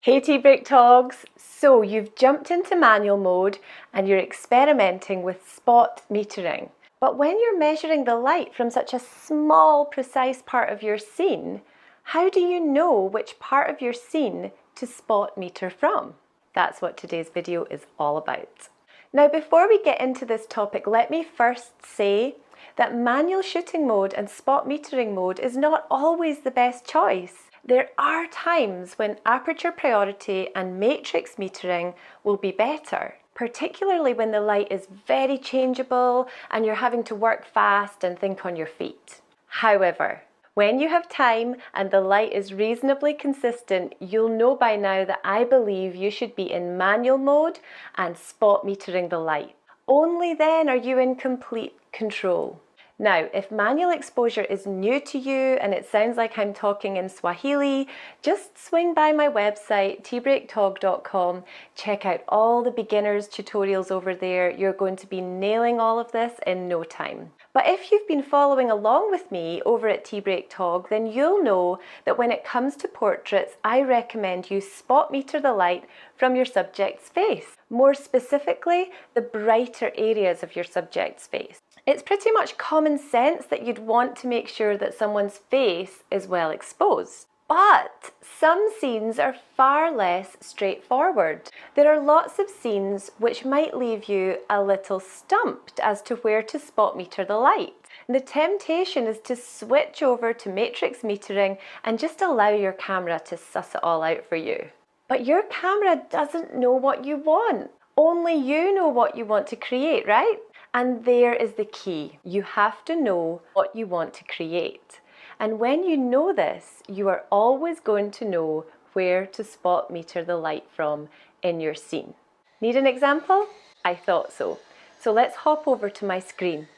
Hey T-Break Togs! So you've jumped into manual mode and you're experimenting with spot metering. But when you're measuring the light from such a small, precise part of your scene, how do you know which part of your scene to spot meter from? That's what today's video is all about. Now, before we get into this topic, let me first say that manual shooting mode and spot metering mode is not always the best choice. There are times when aperture priority and matrix metering will be better, particularly when the light is very changeable and you're having to work fast and think on your feet. However, when you have time and the light is reasonably consistent, you'll know by now that I believe you should be in manual mode and spot metering the light. Only then are you in complete control. Now, if manual exposure is new to you and it sounds like I'm talking in Swahili, just swing by my website, tbreaktog.com, check out all the beginners tutorials over there. You're going to be nailing all of this in no time. But if you've been following along with me over at T-Break-Tog, then you'll know that when it comes to portraits, I recommend you spot meter the light from your subject's face. More specifically, the brighter areas of your subject's face. It's pretty much common sense that you'd want to make sure that someone's face is well exposed. But some scenes are far less straightforward. There are lots of scenes which might leave you a little stumped as to where to spot meter the light. The temptation is to switch over to matrix metering and just allow your camera to suss it all out for you. But your camera doesn't know what you want. Only you know what you want to create, right? And there is the key. You have to know what you want to create. And when you know this, you are always going to know where to spot meter the light from in your scene. Need an example? I thought so. So let's hop over to my screen.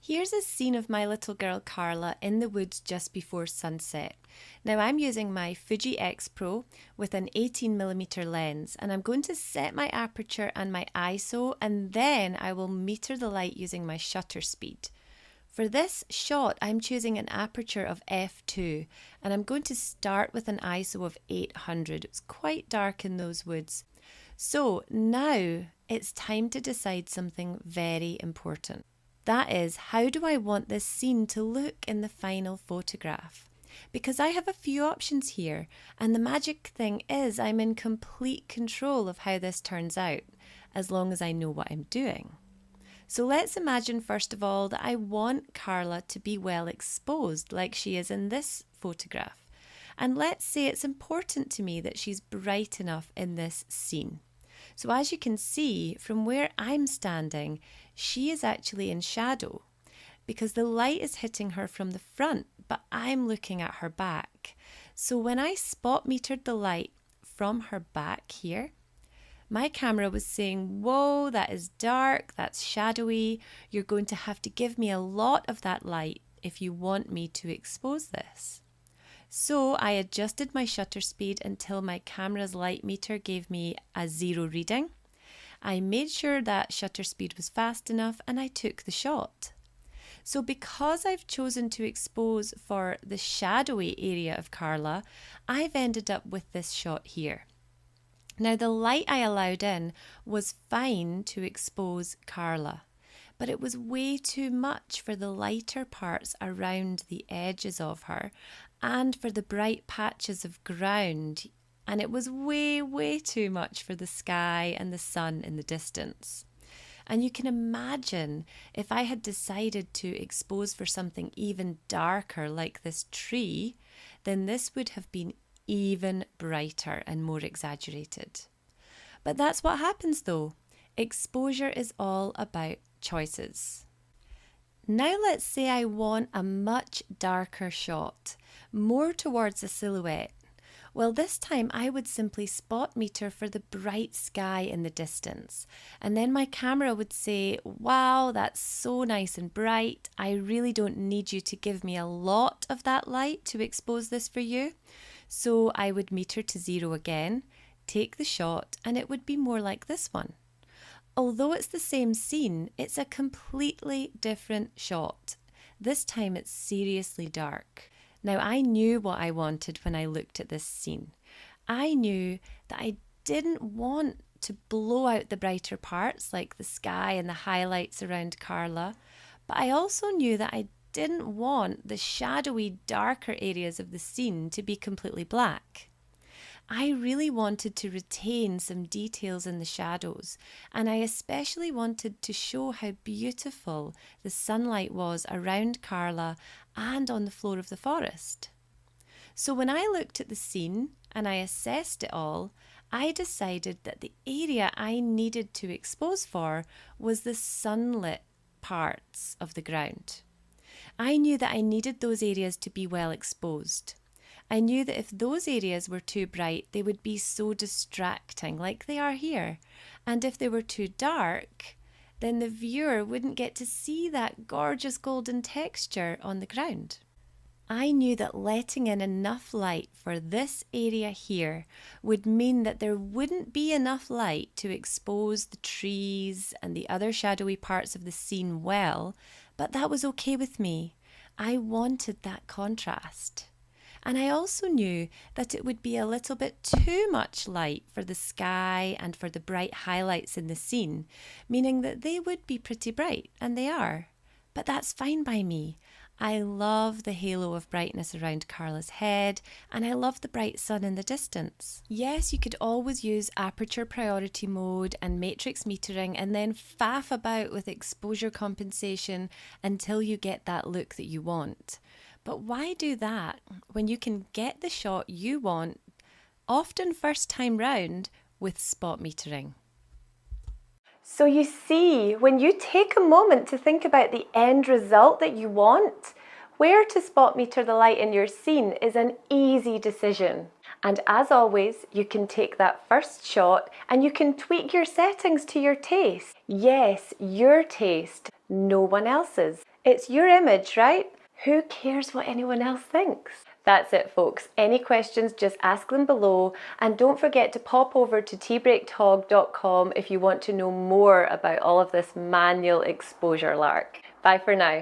Here's a scene of my little girl Carla in the woods just before sunset. Now I'm using my Fuji X Pro with an 18mm lens, and I'm going to set my aperture and my ISO, and then I will meter the light using my shutter speed. For this shot, I'm choosing an aperture of f2, and I'm going to start with an ISO of 800. It's quite dark in those woods. So now it's time to decide something very important. That is, how do I want this scene to look in the final photograph? Because I have a few options here, and the magic thing is I'm in complete control of how this turns out, as long as I know what I'm doing. So let's imagine first of all that I want Carla to be well exposed like she is in this photograph. And let's say it's important to me that she's bright enough in this scene. So as you can see, from where I'm standing, she is actually in shadow because the light is hitting her from the front, but I'm looking at her back. So when I spot metered the light from her back here, my camera was saying, whoa, that is dark, that's shadowy. You're going to have to give me a lot of that light if you want me to expose this. So I adjusted my shutter speed until my camera's light meter gave me a 0 reading. I made sure that shutter speed was fast enough and I took the shot. So because I've chosen to expose for the shadowy area of Carla, I've ended up with this shot here. Now the light I allowed in was fine to expose Carla, but it was way too much for the lighter parts around the edges of her and for the bright patches of ground, and it was way too much for the sky and the sun in the distance. And you can imagine if I had decided to expose for something even darker like this tree, then this would have been even brighter and more exaggerated. But that's what happens though. Exposure is all about choices. Now let's say I want a much darker shot, more towards a silhouette. Well, this time I would simply spot meter for the bright sky in the distance. And then my camera would say, wow, that's so nice and bright. I really don't need you to give me a lot of that light to expose this for you. So I would meter to 0 again, take the shot, and it would be more like this one. Although it's the same scene, it's a completely different shot. This time it's seriously dark. Now I knew what I wanted when I looked at this scene. I knew that I didn't want to blow out the brighter parts like the sky and the highlights around Carla, but I also knew that I didn't want the shadowy, darker areas of the scene to be completely black. I really wanted to retain some details in the shadows, and I especially wanted to show how beautiful the sunlight was around Carla and on the floor of the forest. So when I looked at the scene and I assessed it all, I decided that the area I needed to expose for was the sunlit parts of the ground. I knew that I needed those areas to be well exposed. I knew that if those areas were too bright, they would be so distracting, like they are here. And if they were too dark, then the viewer wouldn't get to see that gorgeous golden texture on the ground. I knew that letting in enough light for this area here would mean that there wouldn't be enough light to expose the trees and the other shadowy parts of the scene well, but that was okay with me. I wanted that contrast. And I also knew that it would be a little bit too much light for the sky and for the bright highlights in the scene, meaning that they would be pretty bright, and they are. But that's fine by me. I love the halo of brightness around Carla's head, and I love the bright sun in the distance. Yes, you could always use aperture priority mode and matrix metering and then faff about with exposure compensation until you get that look that you want. But why do that when you can get the shot you want, often first time round, with spot metering? So you see, when you take a moment to think about the end result that you want, where to spot meter the light in your scene is an easy decision. And as always, you can take that first shot and you can tweak your settings to your taste. Yes, your taste, no one else's. It's your image, right? Who cares what anyone else thinks? That's it, folks. Any questions, just ask them below. And don't forget to pop over to tbreaktog.com if you want to know more about all of this manual exposure lark. Bye for now.